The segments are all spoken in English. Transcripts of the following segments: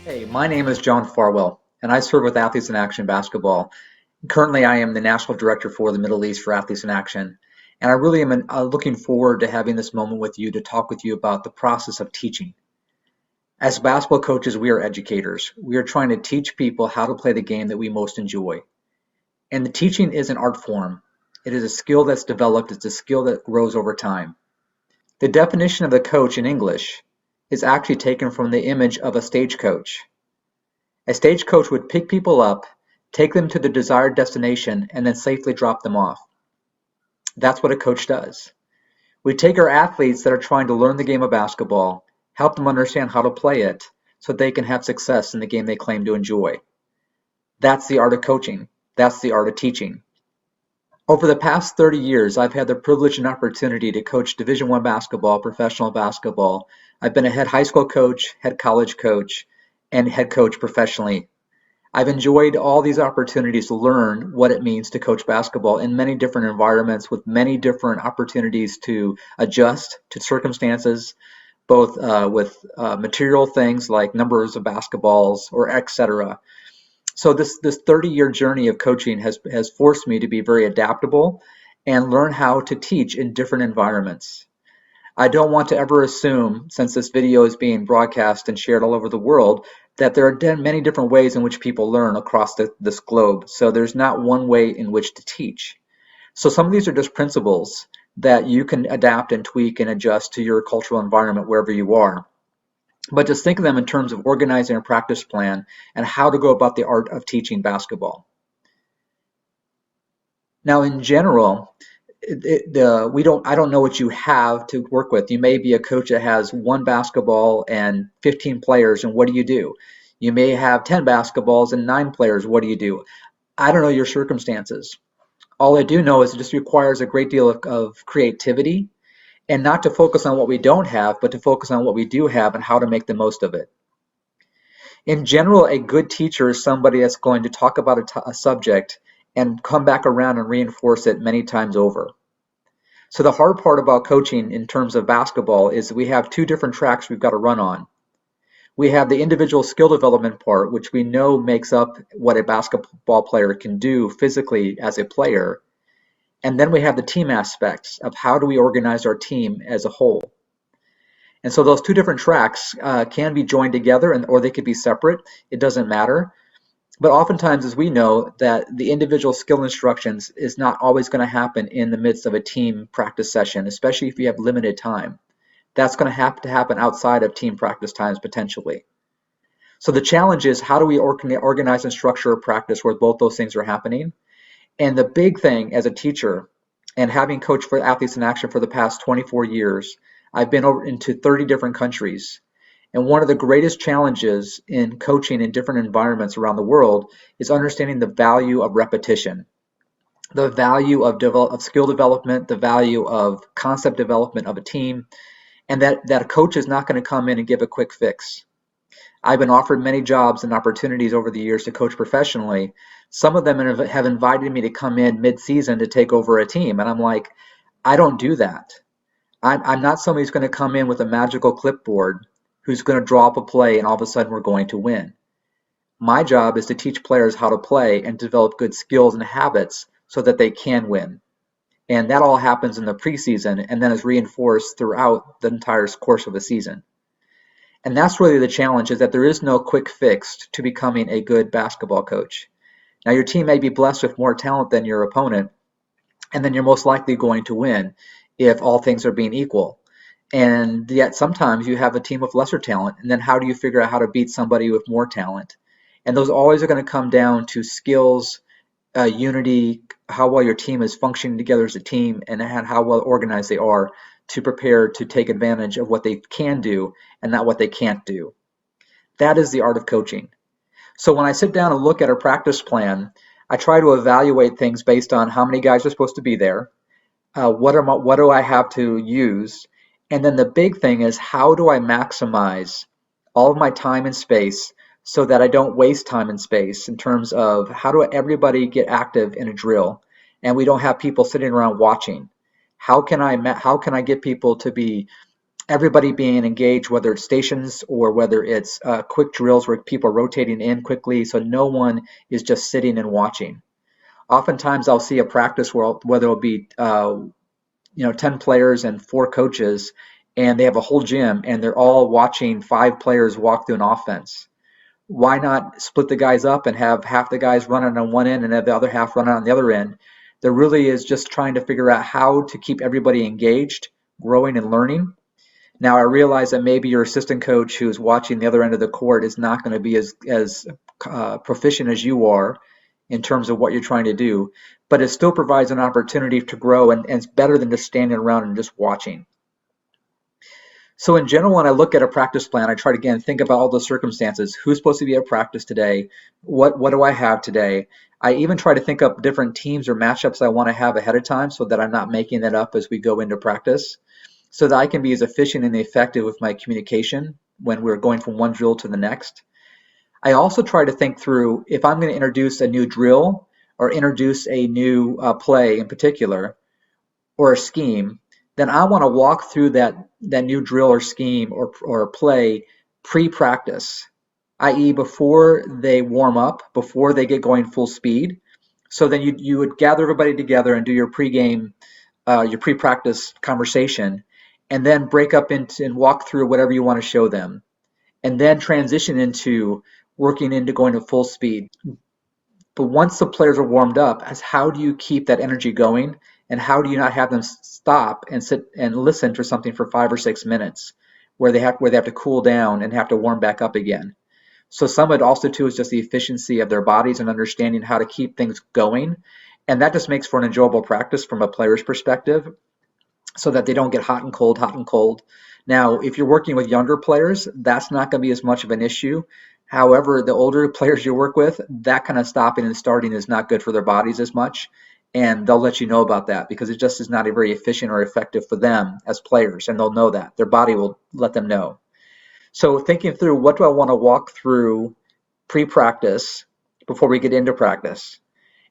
Hey, my name is John Farwell, and I serve with Athletes in Action Basketball. Currently, I am the National Director for the Middle East for Athletes in Action, and I really am looking forward to having this moment with you to talk with you about the process of teaching. As basketball coaches, we are educators. We are trying to teach people how to play the game that we most enjoy. And the teaching is an art form. It is a skill that's developed, it's a skill that grows over time. The definition of a coach in English is actually taken from the image of a stagecoach. A stagecoach would pick people up, take them to the desired destination, and then safely drop them off. That's what a coach does. We take our athletes that are trying to learn the game of basketball, help them understand how to play it, so they can have success in the game they claim to enjoy. That's the art of coaching. That's the art of teaching. Over the past 30 years, I've had the privilege and opportunity to coach Division I basketball, professional basketball. I've been a head high school coach, head college coach, and head coach professionally. I've enjoyed all these opportunities to learn what it means to coach basketball in many different environments with many different opportunities to adjust to circumstances, both with material things like numbers of basketballs or etc. So this 30-year journey of coaching has forced me to be very adaptable and learn how to teach in different environments. I don't want to ever assume, since this video is being broadcast and shared all over the world, that there are many different ways in which people learn across this globe. So there's not one way in which to teach. So some of these are just principles that you can adapt and tweak and adjust to your cultural environment wherever you are. But just think of them in terms of organizing a practice plan and how to go about the art of teaching basketball. Now, in general, I don't know what you have to work with. You may be a coach that has one basketball and 15 players, and what do you do? You may have 10 basketballs and 9 players. What do you do? I don't know your circumstances. All I do know is it just requires a great deal of creativity, and not to focus on what we don't have, but to focus on what we do have and how to make the most of it. In general, a good teacher is somebody that's going to talk about a subject and come back around and reinforce it many times over. So the hard part about coaching in terms of basketball is we have two different tracks we've got to run on. We have the individual skill development part, which we know makes up what a basketball player can do physically as a player. And then we have the team aspects of how do we organize our team as a whole. And so those two different tracks can be joined together or they could be separate. It doesn't matter. But oftentimes, as we know, that the individual skill instructions is not always going to happen in the midst of a team practice session, especially if you have limited time. That's going to have to happen outside of team practice times potentially. So the challenge is, how do we organize and structure a practice where both those things are happening? And the big thing as a teacher, and having coached for Athletes in Action for the past 24 years, I've been over into 30 different countries. And one of the greatest challenges in coaching in different environments around the world is understanding the value of repetition, the value of skill development, the value of concept development of a team, and that a coach is not going to come in and give a quick fix. I've been offered many jobs and opportunities over the years to coach professionally. Some of them have invited me to come in mid-season to take over a team, and I'm like, I don't do that. I'm not somebody who's going to come in with a magical clipboard who's going to draw up a play and all of a sudden we're going to win. My job is to teach players how to play and develop good skills and habits so that they can win. And that all happens in the preseason and then is reinforced throughout the entire course of a season. And that's really the challenge, is that there is no quick fix to becoming a good basketball coach. Now, your team may be blessed with more talent than your opponent, and then you're most likely going to win if all things are being equal. And yet sometimes you have a team of lesser talent, and then how do you figure out how to beat somebody with more talent? And those always are going to come down to skills, unity, how well your team is functioning together as a team, and how well organized they are to prepare to take advantage of what they can do and not what they can't do. That is the art of coaching. So when I sit down and look at a practice plan, I try to evaluate things based on how many guys are supposed to be there, what do I have to use, and then the big thing is, how do I maximize all of my time and space so that I don't waste time and space in terms of how do everybody get active in a drill and we don't have people sitting around watching? How can I get people to be everybody being engaged, whether it's stations or whether it's quick drills where people are rotating in quickly, so no one is just sitting and watching. Oftentimes, I'll see a practice where there'll be 10 players and 4 coaches, and they have a whole gym, and they're all watching 5 players walk through an offense. Why not split the guys up and have half the guys running on one end and have the other half running on the other end? There really is just trying to figure out how to keep everybody engaged, growing, and learning. Now, I realize that maybe your assistant coach who's watching the other end of the court is not going to be as proficient as you are in terms of what you're trying to do, but it still provides an opportunity to grow, and it's better than just standing around and just watching. So in general, when I look at a practice plan, I try to, again, think about all the circumstances. Who's supposed to be at practice today? What do I have today? I even try to think up different teams or matchups I want to have ahead of time so that I'm not making that up as we go into practice, so that I can be as efficient and effective with my communication when we're going from one drill to the next. I also try to think through if I'm going to introduce a new drill or introduce a new play in particular or a scheme, then I want to walk through that new drill or scheme or play pre-practice, i.e. before they warm up, before they get going full speed. So then you would gather everybody together and do your pregame, your pre-practice conversation, and then break up into and walk through whatever you want to show them, and then transition into working into going to full speed. But once the players are warmed up, as how do you keep that energy going, and how do you not have them stop and sit and listen to something for 5 or 6 minutes, where they have to cool down and have to warm back up again. So some of it also too is just the efficiency of their bodies and understanding how to keep things going, and that just makes for an enjoyable practice from a player's perspective, so that they don't get hot and cold, hot and cold. Now, if you're working with younger players, that's not going to be as much of an issue. However, the older players you work with, that kind of stopping and starting is not good for their bodies as much. And they'll let you know about that because it just is not a very efficient or effective for them as players. And they'll know that. Their body will let them know. So thinking through, what do I want to walk through pre-practice before we get into practice?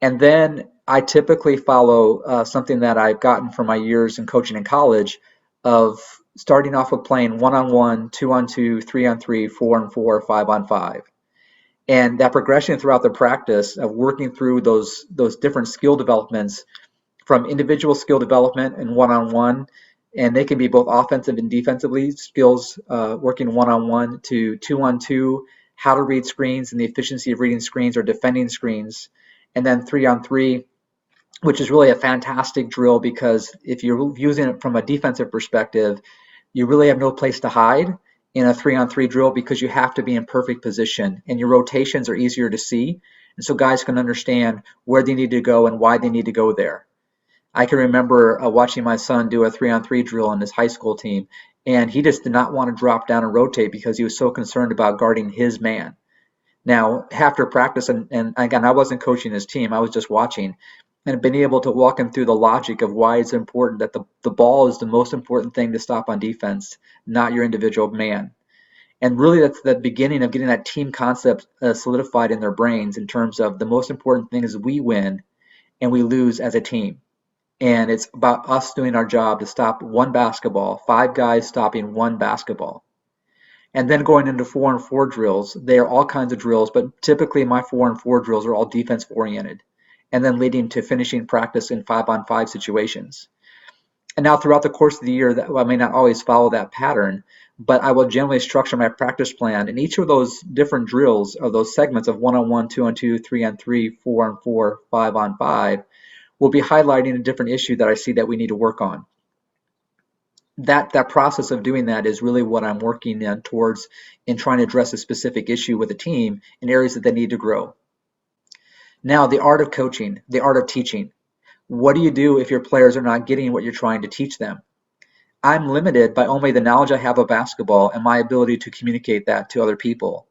And then I typically follow something that I've gotten from my years in coaching in college, of starting off with playing 1-on-1, 2-on-2, 3-on-3, 4-on-4, 5-on-5. And that progression throughout the practice of working through those different skill developments, from individual skill development and 1-on-1, and they can be both offensive and defensively skills, working 1-on-1, to 2-on-2, how to read screens and the efficiency of reading screens or defending screens, and then 3-on-3, which is really a fantastic drill because if you're using it from a defensive perspective, you really have no place to hide in a 3-on-3 drill because you have to be in perfect position and your rotations are easier to see. And so guys can understand where they need to go and why they need to go there. I can remember watching my son do a 3-on-3 drill on his high school team, and he just did not want to drop down and rotate because he was so concerned about guarding his man. Now, after practice, and again, I wasn't coaching his team, I was just watching, and been able to walk him through the logic of why it's important that the ball is the most important thing to stop on defense, not your individual man. And really that's the beginning of getting that team concept solidified in their brains in terms of the most important thing is we win and we lose as a team. And it's about us doing our job to stop one basketball, 5 guys stopping one basketball. And then going into 4-on-4 drills, they are all kinds of drills, but typically my 4-on-4 drills are all defense oriented, and then leading to finishing practice in 5-on-5 situations. And now throughout the course of the year, I may not always follow that pattern, but I will generally structure my practice plan. And each of those different drills, or those segments of 1-on-1, 2-on-2, 3-on-3, 4-on-4, 5-on-5, will be highlighting a different issue that I see that we need to work on. That process of doing that is really what I'm working on towards in trying to address a specific issue with a team in areas that they need to grow. Now, the art of coaching, the art of teaching. What do you do if your players are not getting what you're trying to teach them? I'm limited by only the knowledge I have of basketball and my ability to communicate that to other people.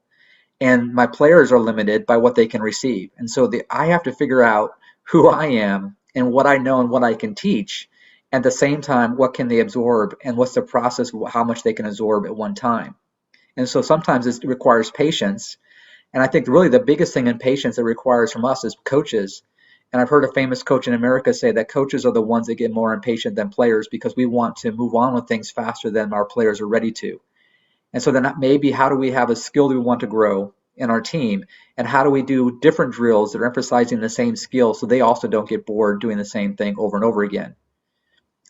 And my players are limited by what they can receive. And so I have to figure out who I am and what I know and what I can teach. At the same time, what can they absorb and what's the process of how much they can absorb at one time. And so sometimes it requires patience. And I think really the biggest thing in patience it requires from us as coaches And I've heard a famous coach in America say that coaches are the ones that get more impatient than players because we want to move on with things faster than our players are ready to. And so then maybe how do we have a skill that we want to grow in our team? And how do we do different drills that are emphasizing the same skill so they also don't get bored doing the same thing over and over again?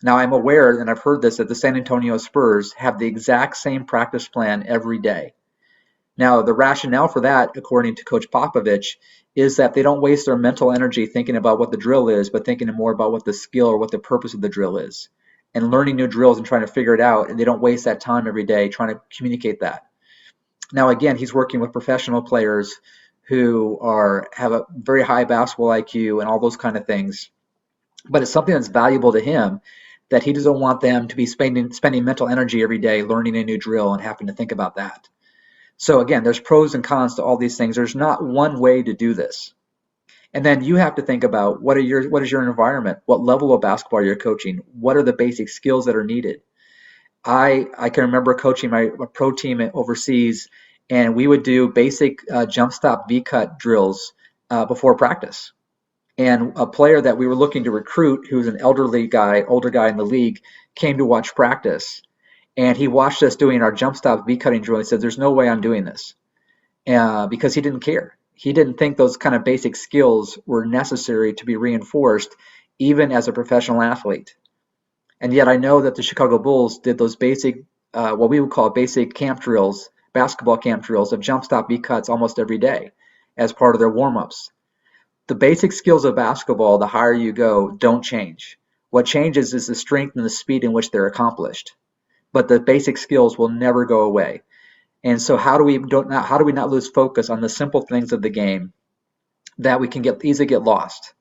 Now, I'm aware, and I've heard this, that the San Antonio Spurs have the exact same practice plan every day. Now, the rationale for that, according to Coach Popovich, is that they don't waste their mental energy thinking about what the drill is, but thinking more about what the skill or what the purpose of the drill is, and learning new drills and trying to figure it out. And they don't waste that time every day trying to communicate that. Now, again, he's working with professional players who have a very high basketball IQ and all those kind of things. But it's something that's valuable to him that he doesn't want them to be spending mental energy every day learning a new drill and having to think about that. So again, there's pros and cons to all these things. There's not one way to do this. And then you have to think about what is your environment? What level of basketball you're coaching? What are the basic skills that are needed? I can remember coaching my pro team overseas, and we would do basic jump stop V cut drills before practice. And a player that we were looking to recruit, who was an older guy in the league, came to watch practice. And he watched us doing our jump stop V cutting drill and said, "There's no way I'm doing this," because he didn't care. He didn't think those kind of basic skills were necessary to be reinforced, even as a professional athlete. And yet I know that the Chicago Bulls did those basic, what we would call basic camp drills, basketball camp drills of jump stop V cuts almost every day as part of their warm-ups. The basic skills of basketball, the higher you go, don't change. What changes is the strength and the speed in which they're accomplished. But the basic skills will never go away. And so how do we not lose focus on the simple things of the game that we can easily get lost?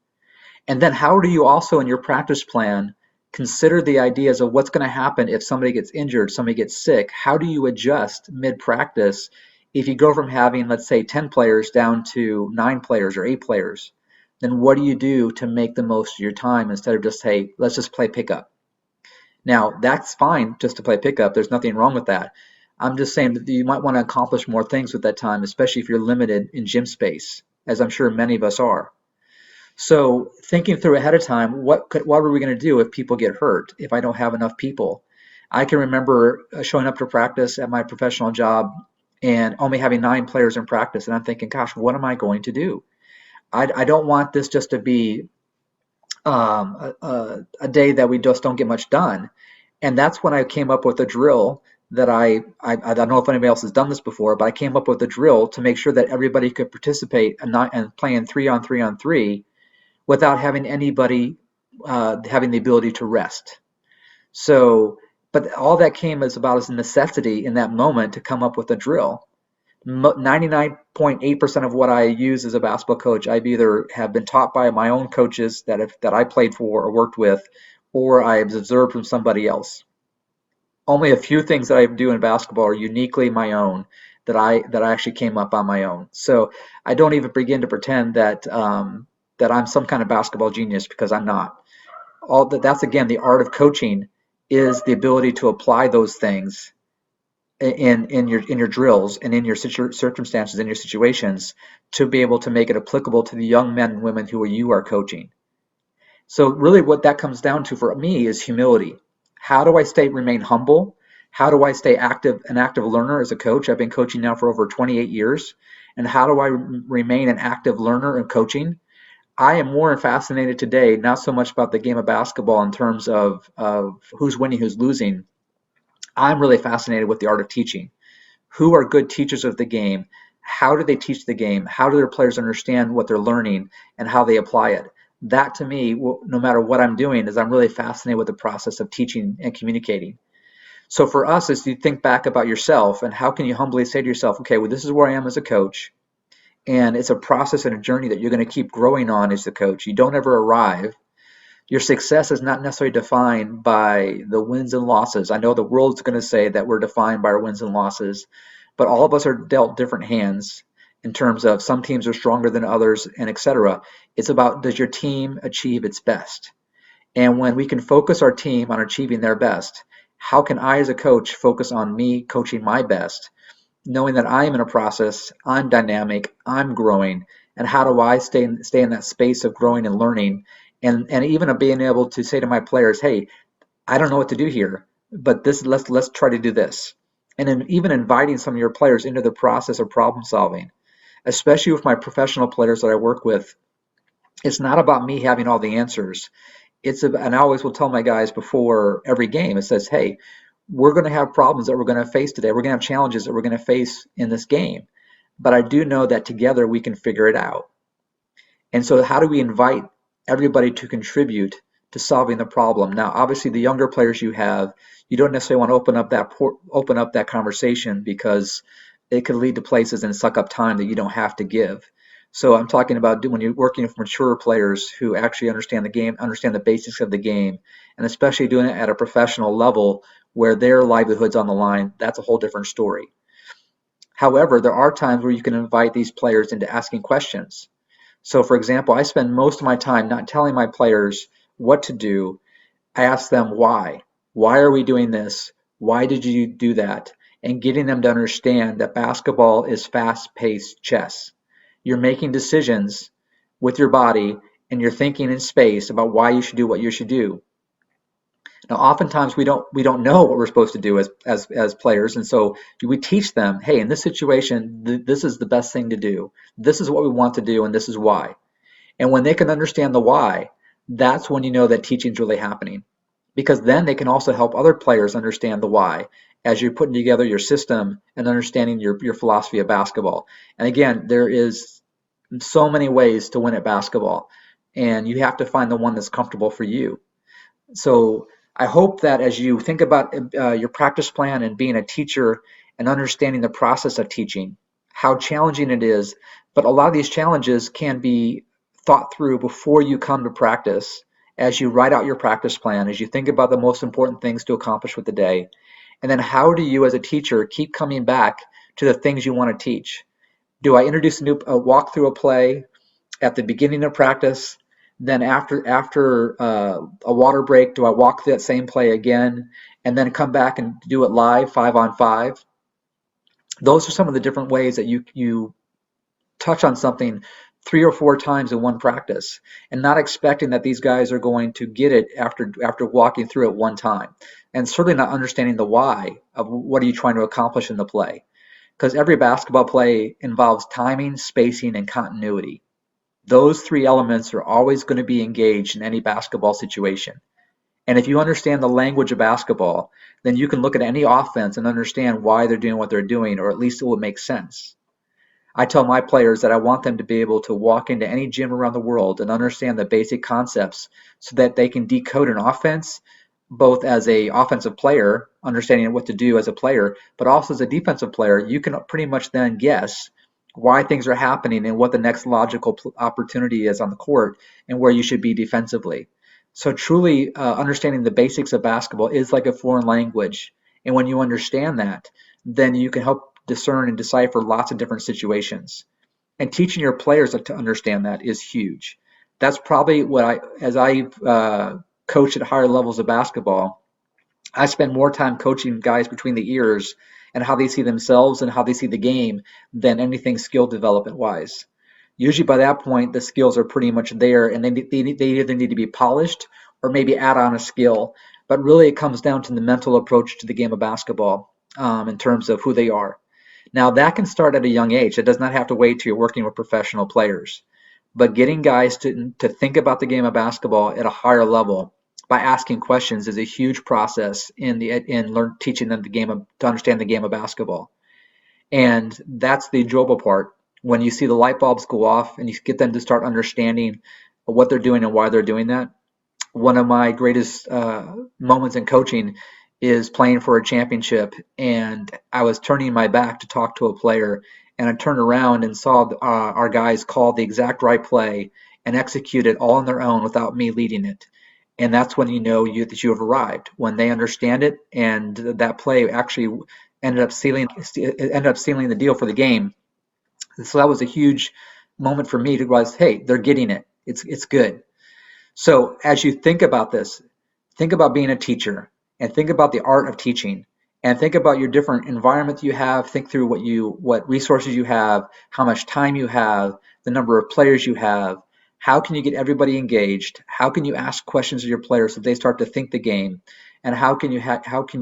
And then how do you also in your practice plan consider the ideas of what's going to happen if somebody gets injured, somebody gets sick? How do you adjust mid-practice if you go from having, let's say, 10 players down to 9 players or 8 players? Then what do you do to make the most of your time instead of just, hey, let's just play pickup? Now, that's fine just to play pickup. There's nothing wrong with that. I'm just saying that you might want to accomplish more things with that time, especially if you're limited in gym space, as I'm sure many of us are. So thinking through ahead of time, what are we going to do if people get hurt, if I don't have enough people? I can remember showing up to practice at my professional job and only having 9 players in practice. And I'm thinking, gosh, what am I going to do? I don't want this just to be a day that we just don't get much done. And that's when I came up with a drill that I don't know if anybody else has done this before, but I came up with a drill to make sure that everybody could participate and play in 3-on-3-on-3 without having anybody having the ability to rest. So, but all that came as about as a necessity in that moment to come up with a drill. 99.8% of what I use as a basketball coach, I've either have been taught by my own coaches that I played for or worked with, or I've observed from somebody else. Only a few things that I do in basketball are uniquely my own that I actually came up on my own. So I don't even begin to pretend that that I'm some kind of basketball genius, because I'm not. That's again the art of coaching, is the ability to apply those things in your drills and in your circumstances, in your situations, to be able to make it applicable to the young men and women who you are coaching. So really what that comes down to for me is humility. How do I remain humble? How do I stay an active learner as a coach? I've been coaching now for over 28 years. And how do I remain an active learner in coaching? I am more fascinated today, not so much about the game of basketball in terms of who's winning, who's losing. I'm really fascinated with the art of teaching. Who are good teachers of the game? How do they teach the game? How do their players understand what they're learning and how they apply it? That to me, no matter what I'm doing, is I'm really fascinated with the process of teaching and communicating. So for us, as you think back about yourself and how can you humbly say to yourself, okay, well, this is where I am as a coach. And it's a process and a journey that you're going to keep growing on as a coach. You don't ever arrive. Your success is not necessarily defined by the wins and losses. I know the world's going to say that we're defined by our wins and losses, but all of us are dealt different hands in terms of some teams are stronger than others, and etc. It's about, does your team achieve its best? And when we can focus our team on achieving their best, how can I as a coach focus on me coaching my best, knowing that I am in a process, I'm dynamic, I'm growing, and how do I stay in that space of growing and learning, and even of being able to say to my players, hey, I don't know what to do here, but this let's try to do this. And then even inviting some of your players into the process of problem solving, especially with my professional players that I work with. It's not about me having all the answers. And I always will tell my guys before every game, it says, hey, we're going to have problems that we're going to face today. We're going to have challenges that we're going to face in this game. But I do know that together we can figure it out. And so how do we invite everybody to contribute to solving the problem? Now, obviously, the younger players you have, you don't necessarily want to open up that conversation, because it could lead to places and suck up time that you don't have to give. So I'm talking about when you're working with mature players who actually understand the game, understand the basics of the game, and especially doing it at a professional level where their livelihood's on the line. That's a whole different story. However, there are times where you can invite these players into asking questions. So, for example, I spend most of my time not telling my players what to do. I ask them why. Why are we doing this? Why did you do that? And getting them to understand that basketball is fast-paced chess. You're making decisions with your body, and you're thinking in space about why you should do what you should do. Now, oftentimes we don't know what we're supposed to do as players, and so we teach them, hey, in this situation, this is the best thing to do. This is what we want to do, and this is why. And when they can understand the why, that's when you know that teaching's really happening, because then they can also help other players understand the why as you're putting together your system and understanding your philosophy of basketball. And again, there is so many ways to win at basketball, and you have to find the one that's comfortable for you. So I hope that as you think about your practice plan and being a teacher and understanding the process of teaching, how challenging it is, but a lot of these challenges can be thought through before you come to practice, as you write out your practice plan, as you think about the most important things to accomplish with the day. And then how do you as a teacher keep coming back to the things you want to teach? Do I introduce a walk through a play at the beginning of practice? Then after a water break, do I walk through that same play again and then come back and do it live 5-on-5? Those are some of the different ways that you touch on something 3 or 4 times in one practice, and not expecting that these guys are going to get it after walking through it one time, and certainly not understanding the why of what are you trying to accomplish in the play, because every basketball play involves timing, spacing, and continuity. Those three elements are always going to be engaged in any basketball situation. And if you understand the language of basketball, then you can look at any offense and understand why they're doing what they're doing, or at least it will make sense. I tell my players that I want them to be able to walk into any gym around the world and understand the basic concepts so that they can decode an offense, both as a offensive player, understanding what to do as a player, but also as a defensive player. You can pretty much then guess why things are happening and what the next logical opportunity is on the court and where you should be defensively. So truly understanding the basics of basketball is like a foreign language. And when you understand that, then you can help discern and decipher lots of different situations. And teaching your players to understand that is huge. That's probably as I coach at higher levels of basketball, I spend more time coaching guys between the ears and how they see themselves and how they see the game than anything skill development wise. Usually by that point, the skills are pretty much there, and they either need to be polished or maybe add on a skill. But really, it comes down to the mental approach to the game of basketball in terms of who they are. Now, that can start at a young age. It does not have to wait till you're working with professional players. But getting guys to think about the game of basketball at a higher level by asking questions is a huge process in teaching them to understand the game of basketball. And that's the enjoyable part. When you see the light bulbs go off and you get them to start understanding what they're doing and why they're doing that. One of my greatest moments in coaching is playing for a championship, and I was turning my back to talk to a player, and I turned around and saw our guys call the exact right play and execute it all on their own without me leading it. And that's when you know that you have arrived, when they understand it, and that play actually ended up sealing the deal for the game. So that was a huge moment for me to realize, hey, they're getting it. It's good. So as you think about this, think about being a teacher and think about the art of teaching and think about your different environments you have. Think through what resources you have, how much time you have, the number of players you have, how can you get everybody engaged, how can you ask questions of your players so they start to think the game, and how can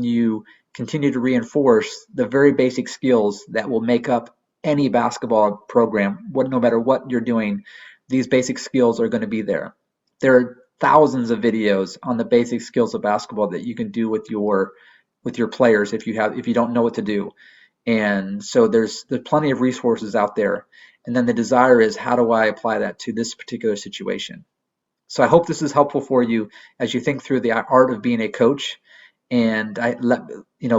you continue to reinforce the very basic skills that will make up any basketball program. No matter what you're doing, these basic skills are going to be there. There are thousands of videos on the basic skills of basketball that you can do with your players if you don't know what to do. And so there's plenty of resources out there. And then the desire is, how do I apply that to this particular situation? So I hope this is helpful for you as you think through the art of being a coach. And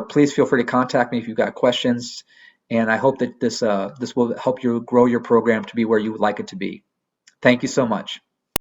please feel free to contact me if you've got questions. And I hope that this will help you grow your program to be where you would like it to be. Thank you so much.